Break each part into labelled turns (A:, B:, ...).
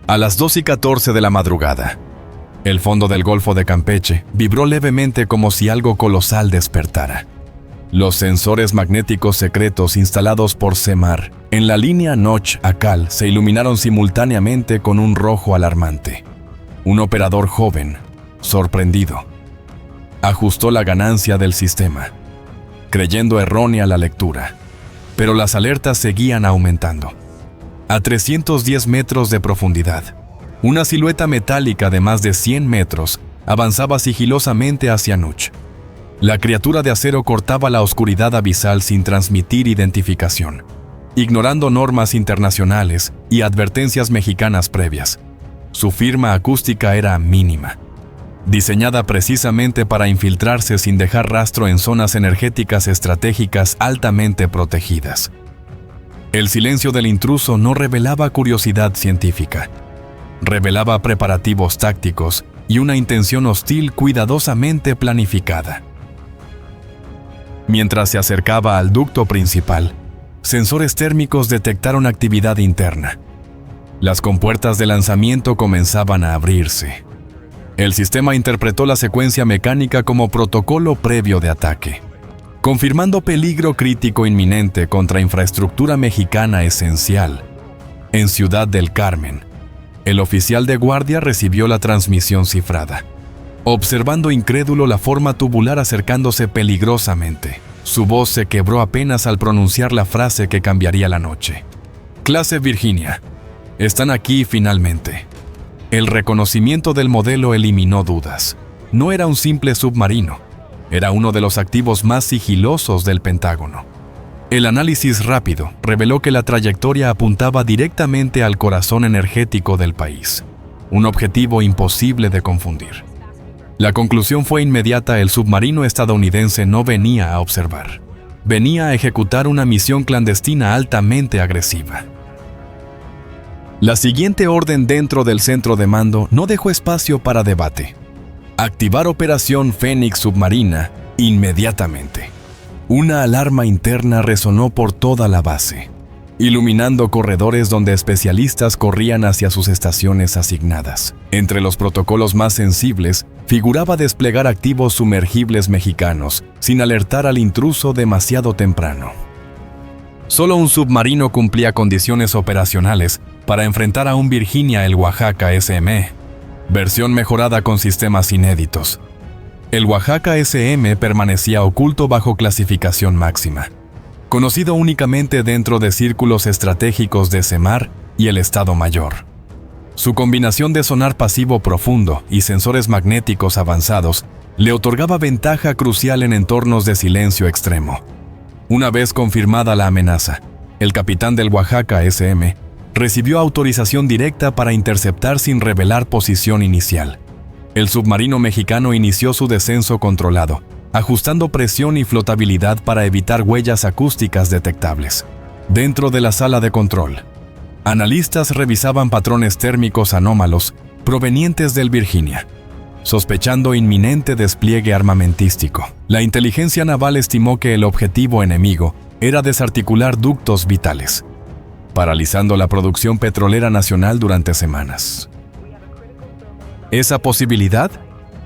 A: A las 2:14 de la madrugada, el fondo del Golfo de Campeche vibró levemente como si algo colosal despertara. Los sensores magnéticos secretos instalados por CEMAR en la línea Noch-Akal se iluminaron simultáneamente con un rojo alarmante. Un operador joven, sorprendido, ajustó la ganancia del sistema, creyendo errónea la lectura, pero las alertas seguían aumentando. A 310 metros de profundidad, una silueta metálica de más de 100 metros avanzaba sigilosamente hacia Nuch. La criatura de acero cortaba la oscuridad abisal sin transmitir identificación, ignorando normas internacionales y advertencias mexicanas previas. Su firma acústica era mínima, diseñada precisamente para infiltrarse sin dejar rastro en zonas energéticas estratégicas altamente protegidas. El silencio del intruso no revelaba curiosidad científica, revelaba preparativos tácticos y una intención hostil cuidadosamente planificada. Mientras se acercaba al ducto principal, sensores térmicos detectaron actividad interna. Las compuertas de lanzamiento comenzaban a abrirse. El sistema interpretó la secuencia mecánica como protocolo previo de ataque, confirmando peligro crítico inminente contra infraestructura mexicana esencial. En Ciudad del Carmen, el oficial de guardia recibió la transmisión cifrada, observando incrédulo la forma tubular acercándose peligrosamente. Su voz se quebró apenas al pronunciar la frase que cambiaría la noche. Clase Virginia, están aquí finalmente. El reconocimiento del modelo eliminó dudas. No era un simple submarino, era uno de los activos más sigilosos del Pentágono. El análisis rápido reveló que la trayectoria apuntaba directamente al corazón energético del país, un objetivo imposible de confundir. La conclusión fue inmediata: el submarino estadounidense no venía a observar, venía a ejecutar una misión clandestina altamente agresiva. La siguiente orden dentro del centro de mando no dejó espacio para debate. Activar operación Fénix submarina inmediatamente. Una alarma interna resonó por toda la base, iluminando corredores donde especialistas corrían hacia sus estaciones asignadas. Entre los protocolos más sensibles, figuraba desplegar activos sumergibles mexicanos, sin alertar al intruso demasiado temprano. Solo un submarino cumplía condiciones operacionales para enfrentar a un Virginia, el Oaxaca SM, versión mejorada con sistemas inéditos. El Oaxaca SM permanecía oculto bajo clasificación máxima, conocido únicamente dentro de círculos estratégicos de CEMAR y el Estado Mayor. Su combinación de sonar pasivo profundo y sensores magnéticos avanzados le otorgaba ventaja crucial en entornos de silencio extremo. Una vez confirmada la amenaza, el capitán del Oaxaca SM recibió autorización directa para interceptar sin revelar posición inicial. El submarino mexicano inició su descenso controlado, ajustando presión y flotabilidad para evitar huellas acústicas detectables. Dentro de la sala de control, analistas revisaban patrones térmicos anómalos provenientes del Virginia, sospechando inminente despliegue armamentístico. La inteligencia naval estimó que el objetivo enemigo era desarticular ductos vitales, paralizando la producción petrolera nacional durante semanas. Esa posibilidad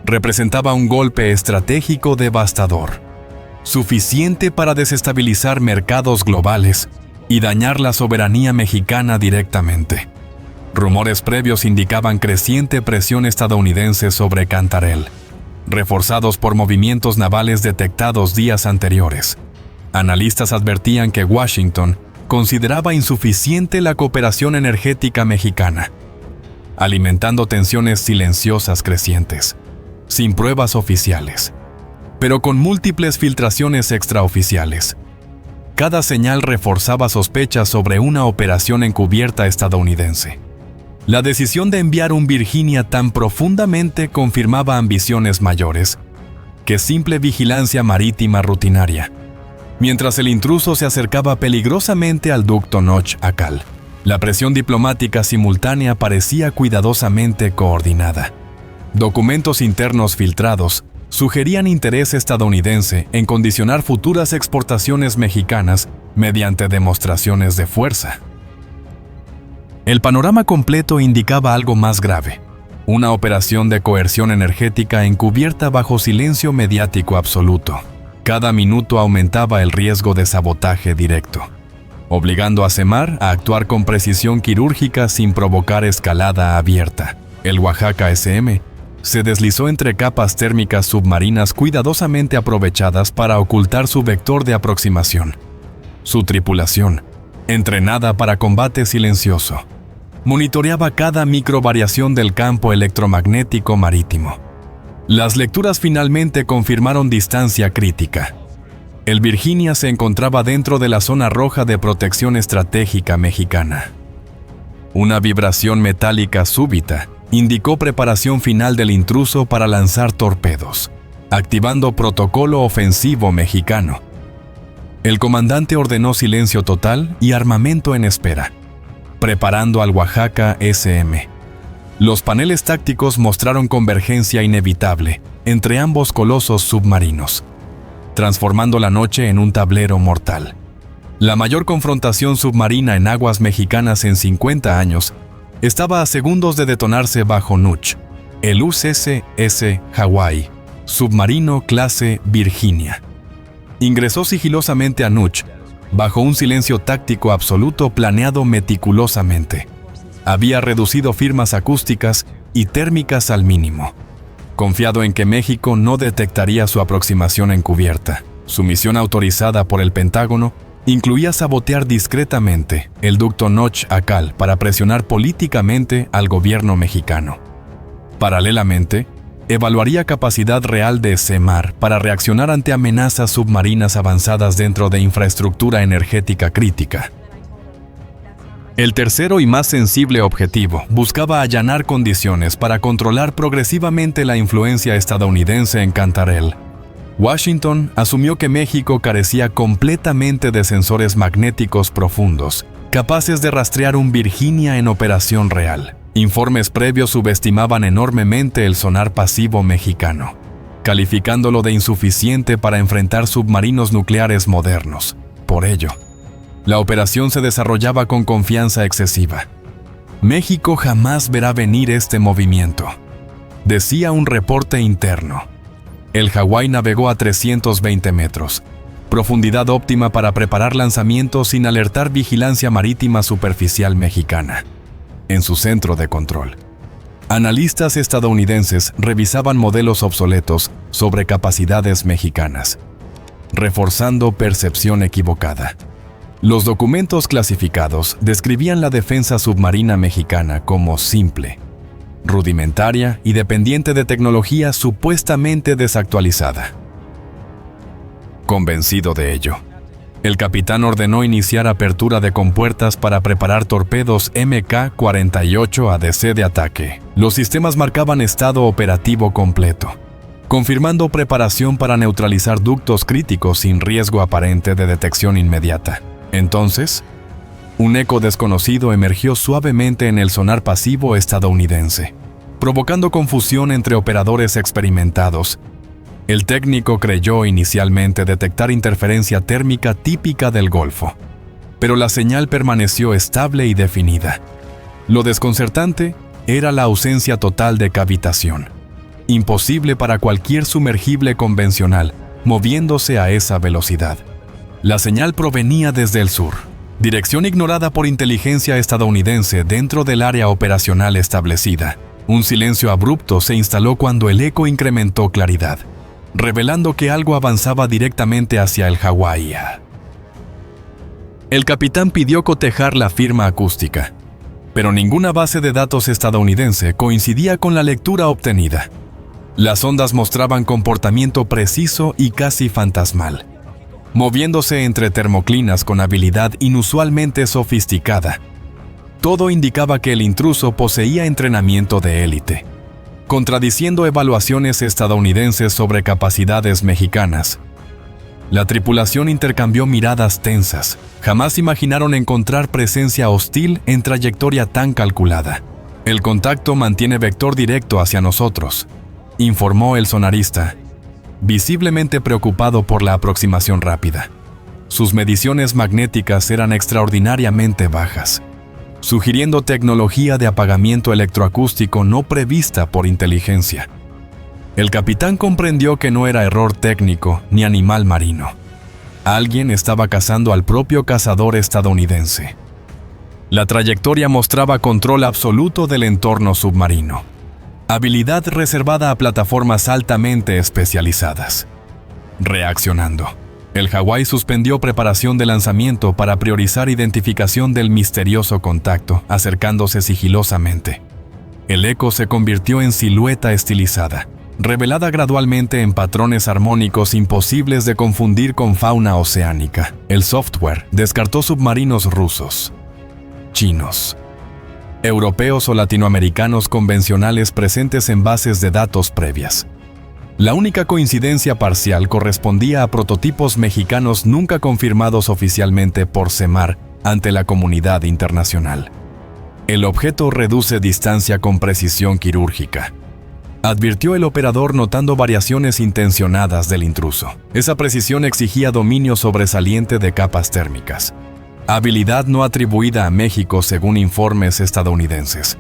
A: representaba un golpe estratégico devastador, suficiente para desestabilizar mercados globales y dañar la soberanía mexicana directamente. Rumores previos indicaban creciente presión estadounidense sobre Cantarell, reforzados por movimientos navales detectados días anteriores. Analistas advertían que Washington consideraba insuficiente la cooperación energética mexicana, alimentando tensiones silenciosas crecientes, sin pruebas oficiales, pero con múltiples filtraciones extraoficiales. Cada señal reforzaba sospechas sobre una operación encubierta estadounidense. La decisión de enviar un Virginia tan profundamente confirmaba ambiciones mayores que simple vigilancia marítima rutinaria. Mientras el intruso se acercaba peligrosamente al ducto Noch-Akal, la presión diplomática simultánea parecía cuidadosamente coordinada. Documentos internos filtrados sugerían interés estadounidense en condicionar futuras exportaciones mexicanas mediante demostraciones de fuerza. El panorama completo indicaba algo más grave: una operación de coerción energética encubierta bajo silencio mediático absoluto. Cada minuto aumentaba el riesgo de sabotaje directo, obligando a SEMAR a actuar con precisión quirúrgica sin provocar escalada abierta. El Oaxaca SM se deslizó entre capas térmicas submarinas cuidadosamente aprovechadas para ocultar su vector de aproximación. Su tripulación, entrenada para combate silencioso, monitoreaba cada microvariación del campo electromagnético marítimo. Las lecturas finalmente confirmaron distancia crítica. El Virginia se encontraba dentro de la zona roja de protección estratégica mexicana. Una vibración metálica súbita indicó preparación final del intruso para lanzar torpedos, activando protocolo ofensivo mexicano. El comandante ordenó silencio total y armamento en espera, preparando al Oaxaca SM. Los paneles tácticos mostraron convergencia inevitable entre ambos colosos submarinos, transformando la noche en un tablero mortal. La mayor confrontación submarina en aguas mexicanas en 50 años estaba a segundos de detonarse bajo Nuch, el USS Hawaii, submarino clase Virginia. Ingresó sigilosamente a Nuch, bajo un silencio táctico absoluto planeado meticulosamente. Había reducido firmas acústicas y térmicas al mínimo, confiado en que México no detectaría su aproximación encubierta. Su misión autorizada por el Pentágono incluía sabotear discretamente el ducto Noch-Acal para presionar políticamente al gobierno mexicano. Paralelamente, evaluaría capacidad real de SEMAR para reaccionar ante amenazas submarinas avanzadas dentro de infraestructura energética crítica. El tercero y más sensible objetivo buscaba allanar condiciones para controlar progresivamente la influencia estadounidense en Cantarell. Washington asumió que México carecía completamente de sensores magnéticos profundos, capaces de rastrear un Virginia en operación real. Informes previos subestimaban enormemente el sonar pasivo mexicano, calificándolo de insuficiente para enfrentar submarinos nucleares modernos. Por ello, la operación se desarrollaba con confianza excesiva. México jamás verá venir este movimiento, decía un reporte interno. El Hawái navegó a 320 metros, profundidad óptima para preparar lanzamientos sin alertar vigilancia marítima superficial mexicana. En su centro de control, analistas estadounidenses revisaban modelos obsoletos sobre capacidades mexicanas, reforzando percepción equivocada. Los documentos clasificados describían la defensa submarina mexicana como simple, rudimentaria y dependiente de tecnología supuestamente desactualizada. Convencido de ello, el capitán ordenó iniciar apertura de compuertas para preparar torpedos MK-48 ADC de ataque. Los sistemas marcaban estado operativo completo, confirmando preparación para neutralizar ductos críticos sin riesgo aparente de detección inmediata. Entonces, un eco desconocido emergió suavemente en el sonar pasivo estadounidense, provocando confusión entre operadores experimentados. El técnico creyó inicialmente detectar interferencia térmica típica del Golfo, pero la señal permaneció estable y definida. Lo desconcertante era la ausencia total de cavitación, imposible para cualquier sumergible convencional moviéndose a esa velocidad. La señal provenía desde el sur, dirección ignorada por inteligencia estadounidense dentro del área operacional establecida. Un silencio abrupto se instaló cuando el eco incrementó claridad, revelando que algo avanzaba directamente hacia el Hawái. El capitán pidió cotejar la firma acústica, pero ninguna base de datos estadounidense coincidía con la lectura obtenida. Las ondas mostraban comportamiento preciso y casi fantasmal, moviéndose entre termoclinas con habilidad inusualmente sofisticada. Todo indicaba que el intruso poseía entrenamiento de élite, contradiciendo evaluaciones estadounidenses sobre capacidades mexicanas. La tripulación intercambió miradas tensas. Jamás imaginaron encontrar presencia hostil en trayectoria tan calculada. El contacto mantiene vector directo hacia nosotros, informó el sonarista, visiblemente preocupado por la aproximación rápida. Sus mediciones magnéticas eran extraordinariamente bajas. sugiriendo tecnología de apagamiento electroacústico no prevista por inteligencia. El capitán comprendió que no era error técnico ni animal marino. Alguien estaba cazando al propio cazador estadounidense. La trayectoria mostraba control absoluto del entorno submarino, habilidad reservada a plataformas altamente especializadas. Reaccionando, el Hawái suspendió preparación de lanzamiento para priorizar identificación del misterioso contacto, acercándose sigilosamente. El Echo se convirtió en silueta estilizada, revelada gradualmente en patrones armónicos imposibles de confundir con fauna oceánica. El software descartó submarinos rusos, chinos, europeos o latinoamericanos convencionales presentes en bases de datos previas. La única coincidencia parcial correspondía a prototipos mexicanos nunca confirmados oficialmente por SEMAR ante la comunidad internacional. El objeto reduce distancia con precisión quirúrgica, advirtió el operador notando variaciones intencionadas del intruso. Esa precisión exigía dominio sobresaliente de capas térmicas, habilidad no atribuida a México según informes estadounidenses.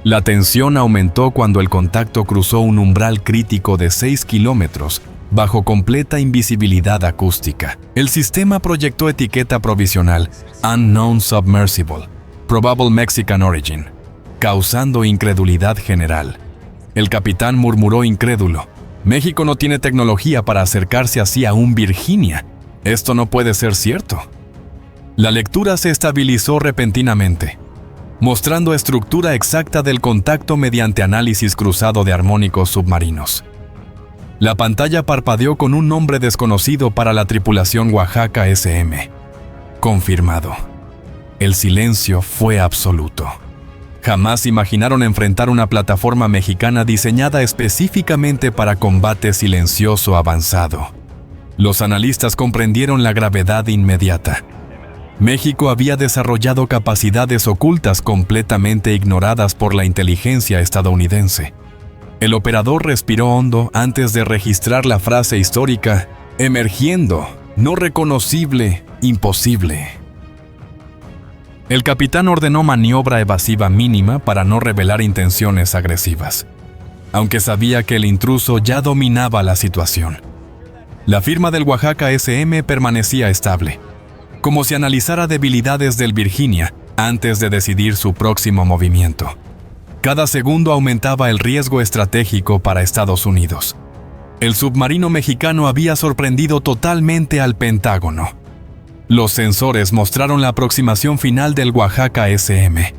A: La tensión aumentó cuando el contacto cruzó un umbral crítico de 6 kilómetros bajo completa invisibilidad acústica. El sistema proyectó etiqueta provisional Unknown Submersible, Probable Mexican Origin, causando incredulidad general. El capitán murmuró incrédulo: México no tiene tecnología para acercarse así a un Virginia. Esto no puede ser cierto. La lectura se estabilizó repentinamente, mostrando estructura exacta del contacto mediante análisis cruzado de armónicos submarinos. La pantalla parpadeó con un nombre desconocido para la tripulación Oaxaca SM. Confirmado. El silencio fue absoluto. Jamás imaginaron enfrentar una plataforma mexicana diseñada específicamente para combate silencioso avanzado. Los analistas comprendieron la gravedad inmediata. México había desarrollado capacidades ocultas completamente ignoradas por la inteligencia estadounidense. El operador respiró hondo antes de registrar la frase histórica: emergiendo, no reconocible, imposible. El capitán ordenó maniobra evasiva mínima para no revelar intenciones agresivas, aunque sabía que el intruso ya dominaba la situación. La firma del Oaxaca SM permanecía estable, como si analizara debilidades del Virginia antes de decidir su próximo movimiento. Cada segundo aumentaba el riesgo estratégico para Estados Unidos. El submarino mexicano había sorprendido totalmente al Pentágono. Los sensores mostraron la aproximación final del Oaxaca SM,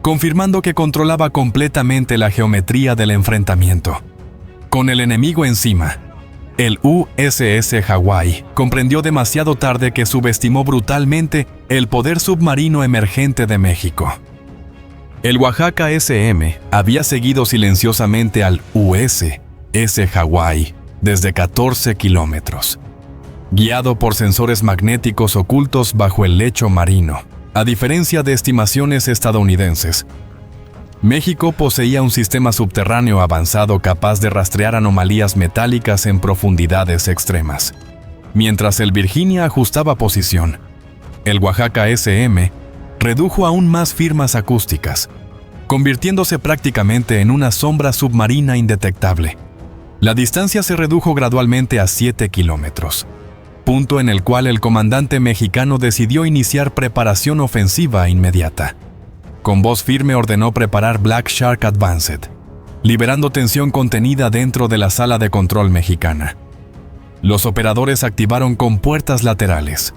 A: confirmando que controlaba completamente la geometría del enfrentamiento. Con el enemigo encima, el USS Hawái comprendió demasiado tarde que subestimó brutalmente el poder submarino emergente de México. El Oaxaca SM había seguido silenciosamente al USS Hawái desde 14 kilómetros, guiado por sensores magnéticos ocultos bajo el lecho marino. A diferencia de estimaciones estadounidenses, México poseía un sistema subterráneo avanzado capaz de rastrear anomalías metálicas en profundidades extremas. Mientras el Virginia ajustaba posición, el Oaxaca SM redujo aún más firmas acústicas, convirtiéndose prácticamente en una sombra submarina indetectable. La distancia se redujo gradualmente a 7 kilómetros, punto en el cual el comandante mexicano decidió iniciar preparación ofensiva inmediata. Con voz firme ordenó preparar Black Shark Advanced, liberando tensión contenida dentro de la sala de control mexicana. Los operadores activaron compuertas laterales,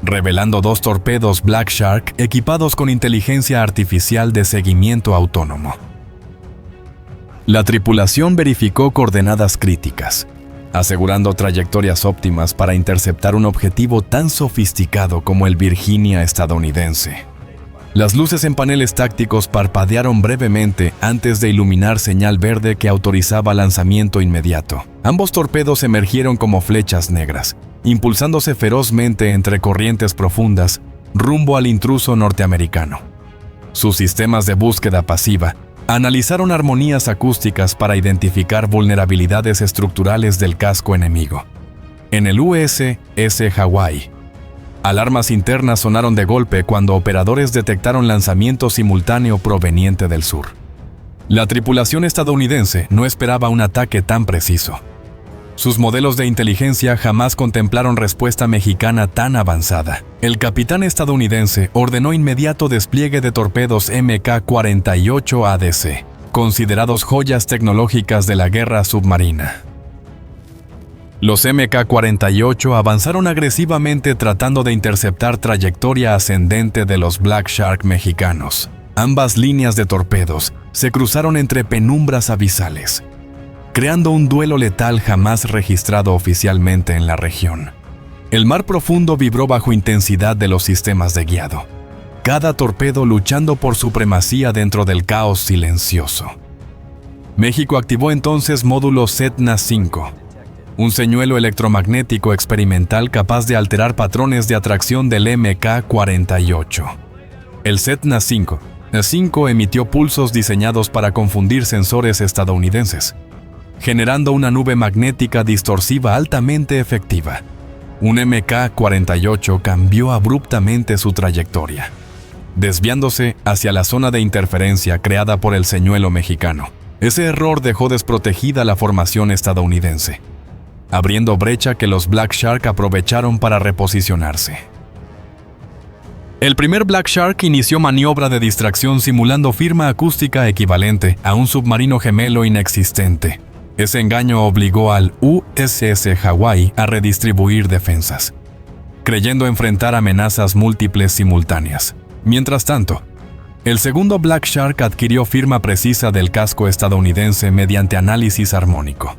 A: revelando 2 torpedos Black Shark equipados con inteligencia artificial de seguimiento autónomo. La tripulación verificó coordenadas críticas, asegurando trayectorias óptimas para interceptar un objetivo tan sofisticado como el Virginia estadounidense. Las luces en paneles tácticos parpadearon brevemente antes de iluminar señal verde que autorizaba lanzamiento inmediato. Ambos torpedos emergieron como flechas negras, impulsándose ferozmente entre corrientes profundas rumbo al intruso norteamericano. Sus sistemas de búsqueda pasiva analizaron armonías acústicas para identificar vulnerabilidades estructurales del casco enemigo. En el USS Hawái, Alarmas internas sonaron de golpe cuando operadores detectaron lanzamiento simultáneo proveniente del sur. La tripulación estadounidense no esperaba un ataque tan preciso. Sus modelos de inteligencia jamás contemplaron respuesta mexicana tan avanzada. El capitán estadounidense ordenó inmediato despliegue de torpedos MK-48 ADC, considerados joyas tecnológicas de la guerra submarina. Los MK-48 avanzaron agresivamente tratando de interceptar trayectoria ascendente de los Black Shark mexicanos. Ambas líneas de torpedos se cruzaron entre penumbras abisales, creando un duelo letal jamás registrado oficialmente en la región. El mar profundo vibró bajo intensidad de los sistemas de guiado, cada torpedo luchando por supremacía dentro del caos silencioso. México activó entonces módulo Sedna-5, un señuelo electromagnético experimental capaz de alterar patrones de atracción del MK-48. El Sedna-5 emitió pulsos diseñados para confundir sensores estadounidenses, generando una nube magnética distorsiva altamente efectiva. Un MK-48 cambió abruptamente su trayectoria, desviándose hacia la zona de interferencia creada por el señuelo mexicano. Ese error dejó desprotegida la formación estadounidense, abriendo brecha que los Black Shark aprovecharon para reposicionarse. El primer Black Shark inició maniobra de distracción simulando firma acústica equivalente a un submarino gemelo inexistente. Ese engaño obligó al USS Hawaii a redistribuir defensas, creyendo enfrentar amenazas múltiples simultáneas. Mientras tanto, el segundo Black Shark adquirió firma precisa del casco estadounidense mediante análisis armónico.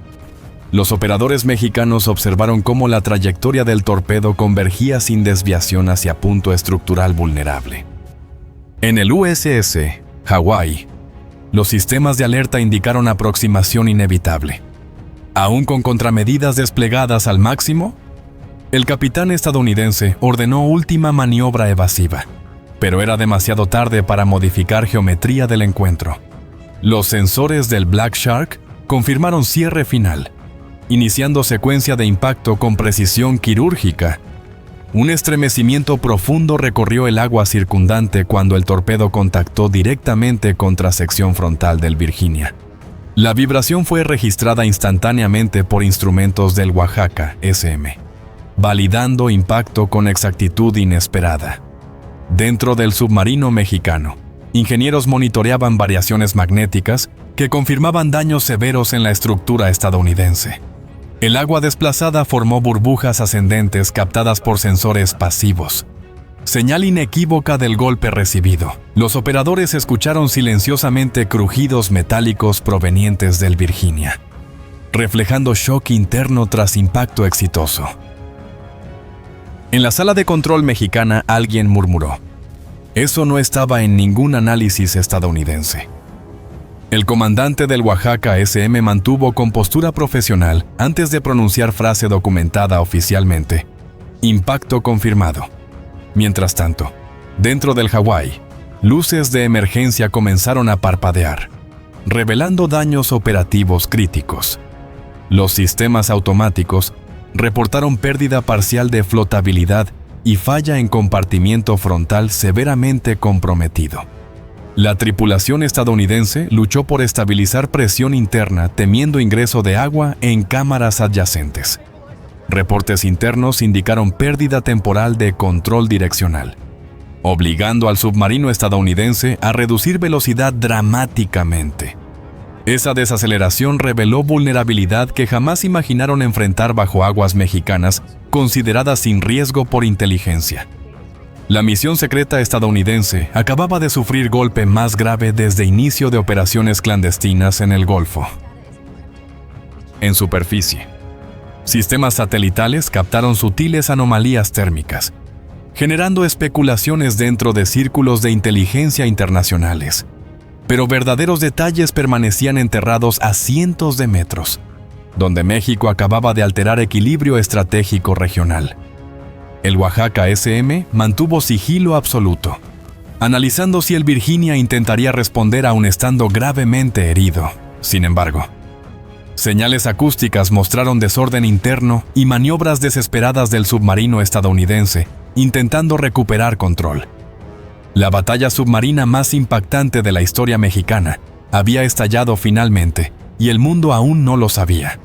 A: Los operadores mexicanos observaron cómo la trayectoria del torpedo convergía sin desviación hacia punto estructural vulnerable. En el USS Hawaii, los sistemas de alerta indicaron aproximación inevitable. Aún con contramedidas desplegadas al máximo, el capitán estadounidense ordenó última maniobra evasiva, pero era demasiado tarde para modificar geometría del encuentro. Los sensores del Black Shark confirmaron cierre final, iniciando secuencia de impacto con precisión quirúrgica. Un estremecimiento profundo recorrió el agua circundante cuando el torpedo contactó directamente contra sección frontal del Virginia. La vibración fue registrada instantáneamente por instrumentos del Oaxaca SM, validando impacto con exactitud inesperada. Dentro del submarino mexicano, ingenieros monitoreaban variaciones magnéticas que confirmaban daños severos en la estructura estadounidense. El agua desplazada formó burbujas ascendentes captadas por sensores pasivos, señal inequívoca del golpe recibido. Los operadores escucharon silenciosamente crujidos metálicos provenientes del Virginia, reflejando shock interno tras impacto exitoso. En la sala de control mexicana alguien murmuró: "Eso no estaba en ningún análisis estadounidense". El comandante del Oaxaca SM mantuvo compostura profesional antes de pronunciar frase documentada oficialmente: "Impacto confirmado". Mientras tanto, dentro del Hawaii, luces de emergencia comenzaron a parpadear, revelando daños operativos críticos. Los sistemas automáticos reportaron pérdida parcial de flotabilidad y falla en compartimiento frontal severamente comprometido. La tripulación estadounidense luchó por estabilizar presión interna temiendo ingreso de agua en cámaras adyacentes. Reportes internos indicaron pérdida temporal de control direccional, obligando al submarino estadounidense a reducir velocidad dramáticamente. Esa desaceleración reveló vulnerabilidad que jamás imaginaron enfrentar bajo aguas mexicanas, consideradas sin riesgo por inteligencia. La misión secreta estadounidense acababa de sufrir golpe más grave desde inicio de operaciones clandestinas en el Golfo. En superficie, sistemas satelitales captaron sutiles anomalías térmicas, generando especulaciones dentro de círculos de inteligencia internacionales. Pero verdaderos detalles permanecían enterrados a cientos de metros, donde México acababa de alterar equilibrio estratégico regional. El Oaxaca SM mantuvo sigilo absoluto, analizando si el Virginia intentaría responder aún estando gravemente herido. Sin embargo, señales acústicas mostraron desorden interno y maniobras desesperadas del submarino estadounidense intentando recuperar control. La batalla submarina más impactante de la historia mexicana había estallado finalmente, y el mundo aún no lo sabía.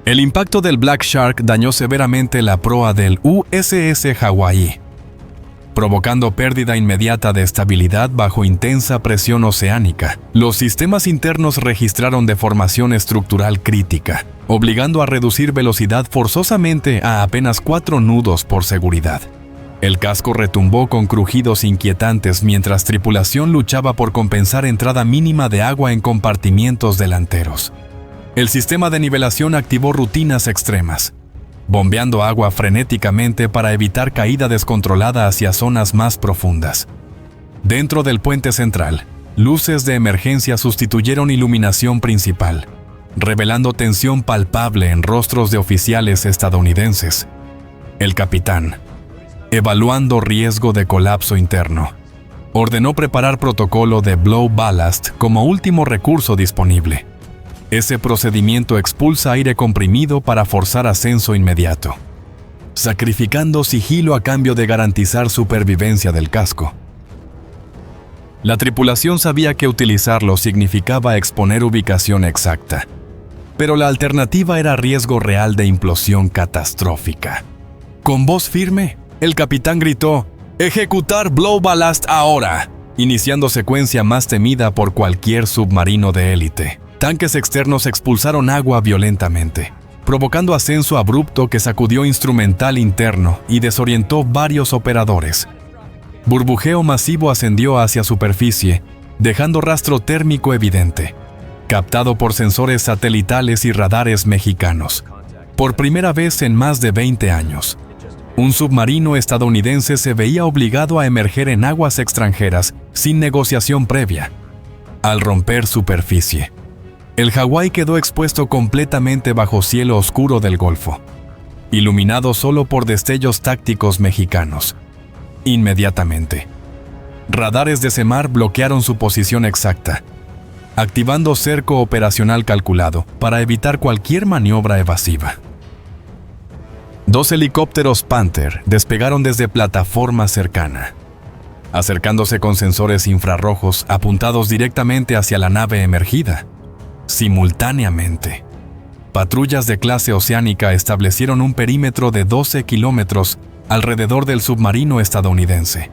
A: El impacto del Black Shark dañó severamente la proa del USS Hawaii, provocando pérdida inmediata de estabilidad bajo intensa presión oceánica. Los sistemas internos registraron deformación estructural crítica, obligando a reducir velocidad forzosamente a apenas 4 nudos por seguridad. El casco retumbó con crujidos inquietantes mientras tripulación luchaba por compensar entrada mínima de agua en compartimientos delanteros. El sistema de nivelación activó rutinas extremas, bombeando agua frenéticamente para evitar caída descontrolada hacia zonas más profundas. Dentro del puente central, luces de emergencia sustituyeron iluminación principal, revelando tensión palpable en rostros de oficiales estadounidenses. El capitán, evaluando riesgo de colapso interno, ordenó preparar protocolo de blow ballast como último recurso disponible. Ese procedimiento expulsa aire comprimido para forzar ascenso inmediato, sacrificando sigilo a cambio de garantizar supervivencia del casco. La tripulación sabía que utilizarlo significaba exponer ubicación exacta, pero la alternativa era riesgo real de implosión catastrófica. Con voz firme, el capitán gritó: «¡Ejecutar blow ballast ahora!», iniciando secuencia más temida por cualquier submarino de élite. Tanques externos expulsaron agua violentamente, provocando ascenso abrupto que sacudió instrumental interno y desorientó varios operadores. Burbujeo masivo ascendió hacia superficie, dejando rastro térmico evidente, captado por sensores satelitales y radares mexicanos. Por primera vez en más de 20 años, un submarino estadounidense se veía obligado a emerger en aguas extranjeras sin negociación previa. Al romper superficie, el Hawái quedó expuesto completamente bajo cielo oscuro del Golfo, iluminado solo por destellos tácticos mexicanos. Inmediatamente, radares de SEMAR bloquearon su posición exacta, activando cerco operacional calculado para evitar cualquier maniobra evasiva. 2 helicópteros Panther despegaron desde plataforma cercana, acercándose con sensores infrarrojos apuntados directamente hacia la nave emergida. Simultáneamente, patrullas de clase oceánica establecieron un perímetro de 12 kilómetros alrededor del submarino estadounidense.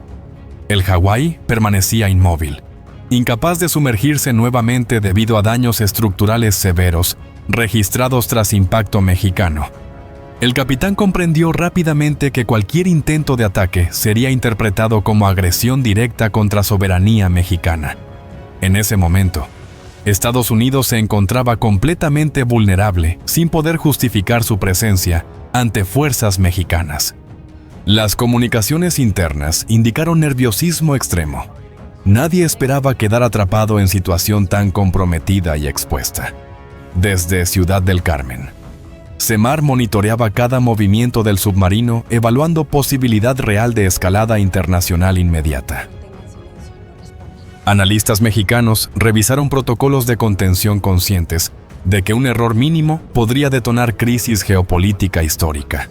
A: El Hawái permanecía inmóvil, incapaz de sumergirse nuevamente debido a daños estructurales severos registrados tras impacto mexicano. El capitán comprendió rápidamente que cualquier intento de ataque sería interpretado como agresión directa contra soberanía mexicana. En ese momento, Estados Unidos se encontraba completamente vulnerable, sin poder justificar su presencia ante fuerzas mexicanas. Las comunicaciones internas indicaron nerviosismo extremo. Nadie esperaba quedar atrapado en situación tan comprometida y expuesta. Desde Ciudad del Carmen, SEMAR monitoreaba cada movimiento del submarino, evaluando posibilidad real de escalada internacional inmediata. Analistas mexicanos revisaron protocolos de contención conscientes de que un error mínimo podría detonar crisis geopolítica histórica.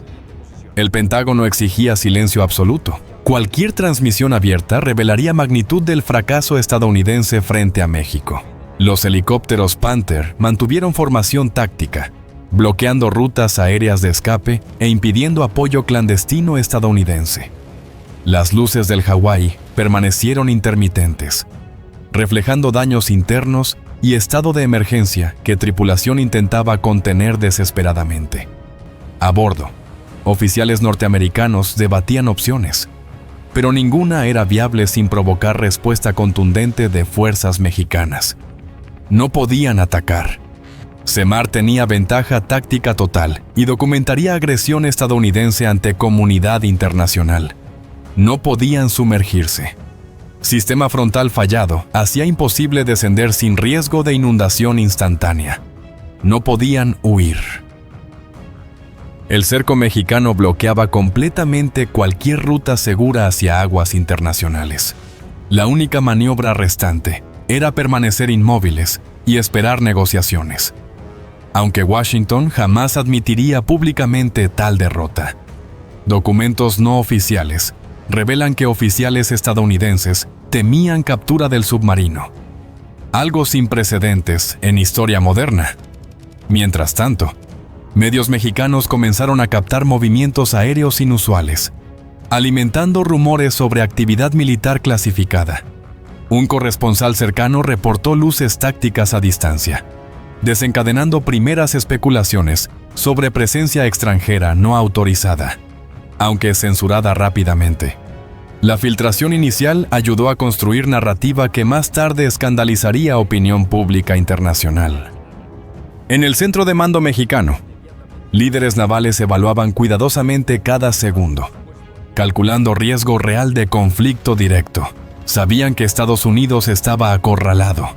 A: El Pentágono exigía silencio absoluto. Cualquier transmisión abierta revelaría magnitud del fracaso estadounidense frente a México. Los helicópteros Panther mantuvieron formación táctica, bloqueando rutas aéreas de escape e impidiendo apoyo clandestino estadounidense. Las luces del Hawái permanecieron intermitentes, reflejando daños internos y estado de emergencia que tripulación intentaba contener desesperadamente. A bordo, oficiales norteamericanos debatían opciones, pero ninguna era viable sin provocar respuesta contundente de fuerzas mexicanas. No podían atacar. SEMAR tenía ventaja táctica total y documentaría agresión estadounidense ante comunidad internacional. No podían sumergirse. Sistema frontal fallado hacía imposible descender sin riesgo de inundación instantánea. No podían huir. El cerco mexicano bloqueaba completamente cualquier ruta segura hacia aguas internacionales. La única maniobra restante era permanecer inmóviles y esperar negociaciones, aunque Washington jamás admitiría públicamente tal derrota. Documentos no oficiales revelan que oficiales estadounidenses temían captura del submarino, algo sin precedentes en historia moderna. Mientras tanto, medios mexicanos comenzaron a captar movimientos aéreos inusuales, alimentando rumores sobre actividad militar clasificada. Un corresponsal cercano reportó luces tácticas a distancia, desencadenando primeras especulaciones sobre presencia extranjera no autorizada, aunque censurada rápidamente. La filtración inicial ayudó a construir narrativa que más tarde escandalizaría a opinión pública internacional. En el centro de mando mexicano, líderes navales evaluaban cuidadosamente cada segundo, calculando riesgo real de conflicto directo. Sabían que Estados Unidos estaba acorralado,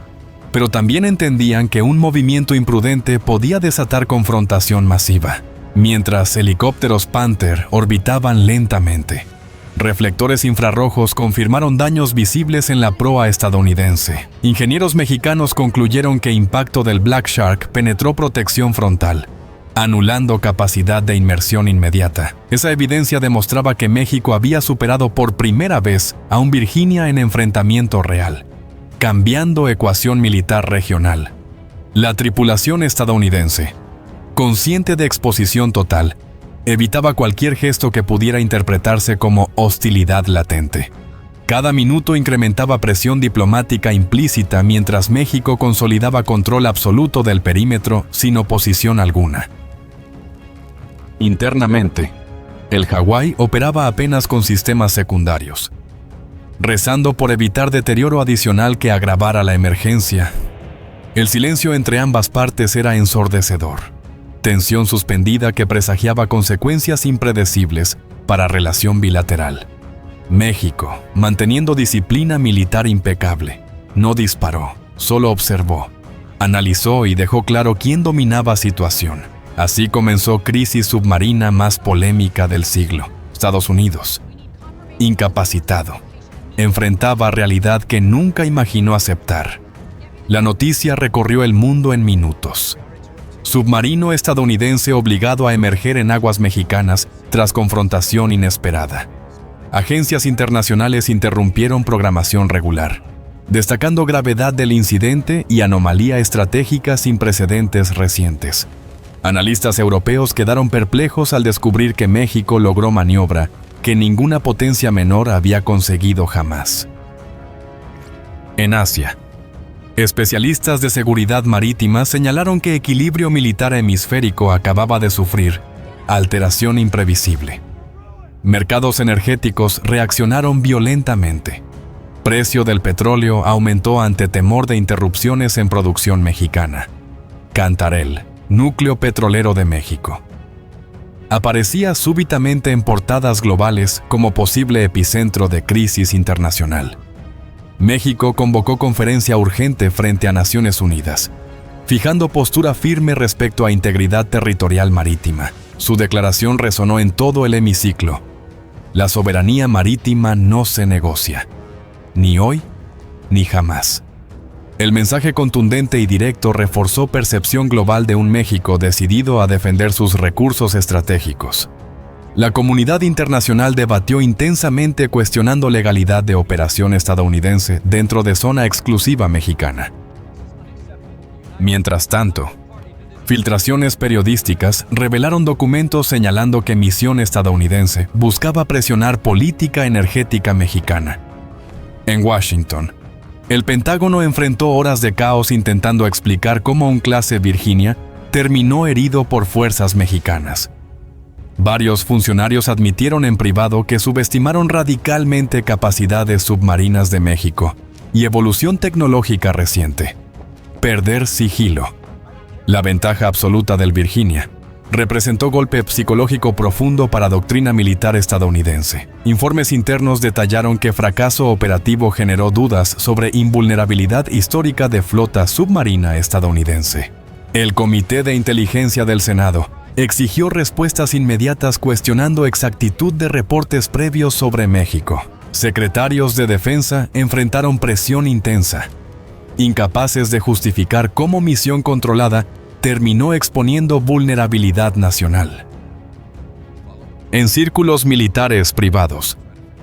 A: pero también entendían que un movimiento imprudente podía desatar confrontación masiva. Mientras helicópteros Panther orbitaban lentamente, reflectores infrarrojos confirmaron daños visibles en la proa estadounidense. Ingenieros mexicanos concluyeron que impacto del Black Shark penetró protección frontal, anulando capacidad de inmersión inmediata. Esa evidencia demostraba que México había superado por primera vez a un Virginia en enfrentamiento real, cambiando ecuación militar regional. La tripulación estadounidense, consciente de exposición total, evitaba cualquier gesto que pudiera interpretarse como hostilidad latente. Cada minuto incrementaba presión diplomática implícita mientras México consolidaba control absoluto del perímetro sin oposición alguna. Internamente, el Hawái operaba apenas con sistemas secundarios, rezando por evitar deterioro adicional que agravara la emergencia. El silencio entre ambas partes era ensordecedor. Tensión suspendida que presagiaba consecuencias impredecibles para relación bilateral. México, manteniendo disciplina militar impecable, no disparó, solo observó, analizó y dejó claro quién dominaba situación. Así comenzó crisis submarina más polémica del siglo. Estados Unidos, incapacitado, enfrentaba realidad que nunca imaginó aceptar. La noticia recorrió el mundo en minutos. Submarino estadounidense obligado a emerger en aguas mexicanas tras confrontación inesperada. Agencias internacionales interrumpieron programación regular, destacando gravedad del incidente y anomalía estratégica sin precedentes recientes. Analistas europeos quedaron perplejos al descubrir que México logró maniobra que ninguna potencia menor había conseguido jamás. En Asia, especialistas de seguridad marítima señalaron que equilibrio militar hemisférico acababa de sufrir alteración imprevisible. Mercados energéticos reaccionaron violentamente. Precio del petróleo aumentó ante temor de interrupciones en producción mexicana. Cantarell, núcleo petrolero de México, aparecía súbitamente en portadas globales como posible epicentro de crisis internacional. México convocó conferencia urgente frente a Naciones Unidas, fijando postura firme respecto a integridad territorial marítima. Su declaración resonó en todo el hemiciclo. La soberanía marítima no se negocia, ni hoy ni jamás. El mensaje contundente y directo reforzó percepción global de un México decidido a defender sus recursos estratégicos. La comunidad internacional debatió intensamente cuestionando legalidad de operación estadounidense dentro de zona exclusiva mexicana. Mientras tanto, filtraciones periodísticas revelaron documentos señalando que misión estadounidense buscaba presionar política energética mexicana. En Washington, el Pentágono enfrentó horas de caos intentando explicar cómo un clase Virginia terminó herido por fuerzas mexicanas. Varios funcionarios admitieron en privado que subestimaron radicalmente capacidades submarinas de México y evolución tecnológica reciente. Perder sigilo. La ventaja absoluta del Virginia representó golpe psicológico profundo para doctrina militar estadounidense. Informes internos detallaron que fracaso operativo generó dudas sobre invulnerabilidad histórica de flota submarina estadounidense. El Comité de Inteligencia del Senado exigió respuestas inmediatas cuestionando exactitud de reportes previos sobre México. Secretarios de Defensa enfrentaron presión intensa, incapaces de justificar cómo misión controlada terminó exponiendo vulnerabilidad nacional. en círculos militares privados.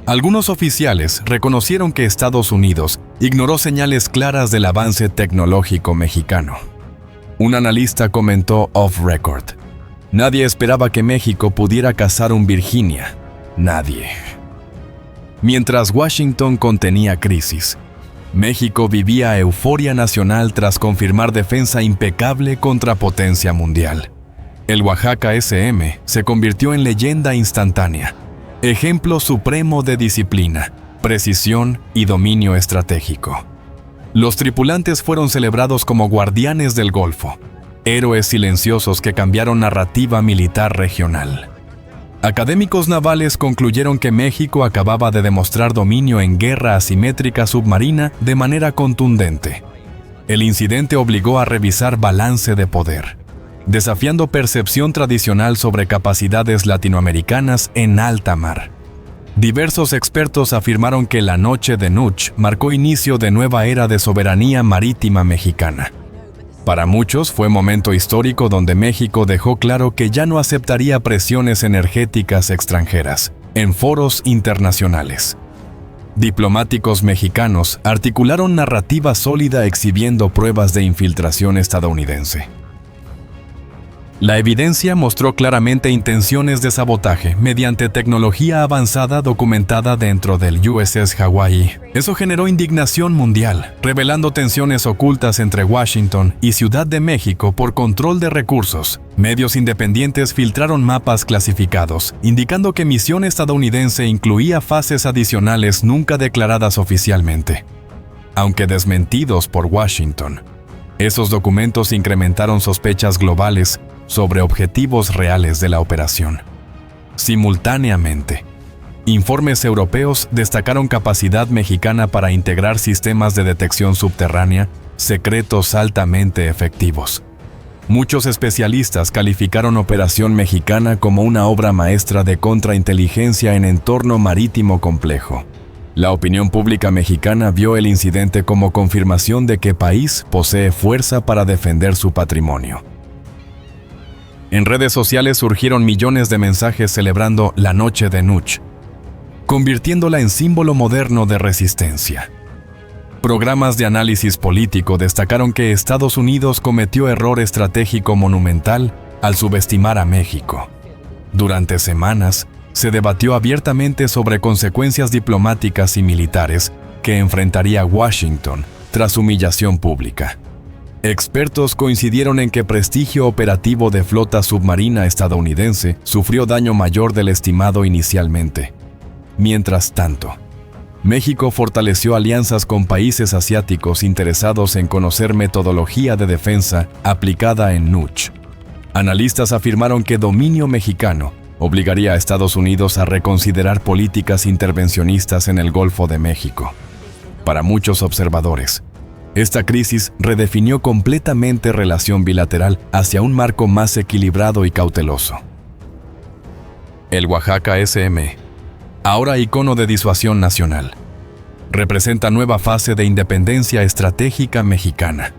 A: Algunos oficiales reconocieron que Estados Unidos ignoró señales claras del avance tecnológico mexicano. Un analista comentó off record: nadie esperaba que México pudiera cazar un Virginia. Nadie. Mientras Washington contenía crisis, México vivía euforia nacional tras confirmar defensa impecable contra potencia mundial. El Oaxaca SM se convirtió en leyenda instantánea, ejemplo supremo de disciplina, precisión y dominio estratégico. Los tripulantes fueron celebrados como guardianes del Golfo, héroes silenciosos que cambiaron narrativa militar regional. Académicos navales concluyeron que México acababa de demostrar dominio en guerra asimétrica submarina de manera contundente. El incidente obligó a revisar balance de poder, desafiando percepción tradicional sobre capacidades latinoamericanas en alta mar. Diversos expertos afirmaron que la noche de Nuch marcó inicio de nueva era de soberanía marítima mexicana. Para muchos fue momento histórico donde México dejó claro que ya no aceptaría presiones energéticas extranjeras en foros internacionales. Diplomáticos mexicanos articularon narrativa sólida exhibiendo pruebas de infiltración estadounidense. La evidencia mostró claramente intenciones de sabotaje mediante tecnología avanzada documentada dentro del USS Hawaii. Eso generó indignación mundial, revelando tensiones ocultas entre Washington y Ciudad de México por control de recursos. Medios independientes filtraron mapas clasificados, indicando que misión estadounidense incluía fases adicionales nunca declaradas oficialmente. Aunque desmentidos por Washington, esos documentos incrementaron sospechas globales sobre objetivos reales de la operación. Simultáneamente, informes europeos destacaron capacidad mexicana para integrar sistemas de detección subterránea secretos altamente efectivos. Muchos especialistas calificaron Operación Mexicana como una obra maestra de contrainteligencia en entorno marítimo complejo. La opinión pública mexicana vio el incidente como confirmación de que el país posee fuerza para defender su patrimonio. En redes sociales surgieron millones de mensajes celebrando la noche de Nuch, convirtiéndola en símbolo moderno de resistencia. Programas de análisis político destacaron que Estados Unidos cometió error estratégico monumental al subestimar a México. Durante semanas, se debatió abiertamente sobre consecuencias diplomáticas y militares que enfrentaría Washington tras humillación pública. Expertos coincidieron en que el prestigio operativo de flota submarina estadounidense sufrió daño mayor del estimado inicialmente. Mientras tanto, México fortaleció alianzas con países asiáticos interesados en conocer metodología de defensa aplicada en Nuch. Analistas afirmaron que dominio mexicano obligaría a Estados Unidos a reconsiderar políticas intervencionistas en el Golfo de México. Para muchos observadores, esta crisis redefinió completamente relación bilateral hacia un marco más equilibrado y cauteloso. El Oaxaca SM, ahora icono de disuasión nacional, representa nueva fase de independencia estratégica mexicana.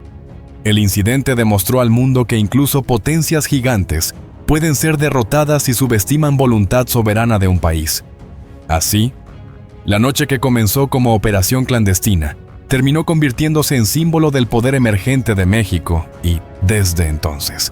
A: El incidente demostró al mundo que incluso potencias gigantes pueden ser derrotadas si subestiman voluntad soberana de un país. Así, la noche que comenzó como operación clandestina terminó convirtiéndose en símbolo del poder emergente de México y, desde entonces,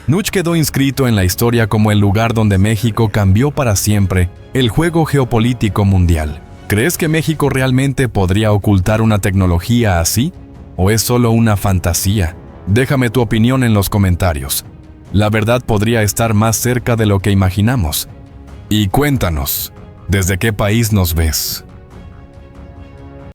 A: Nuch quedó inscrito en la historia como el lugar donde México cambió para siempre el juego geopolítico mundial. ¿Crees que México realmente podría ocultar una tecnología así? ¿O es solo una fantasía? Déjame tu opinión en los comentarios. La verdad podría estar más cerca de lo que imaginamos. Y cuéntanos, ¿desde qué país nos ves?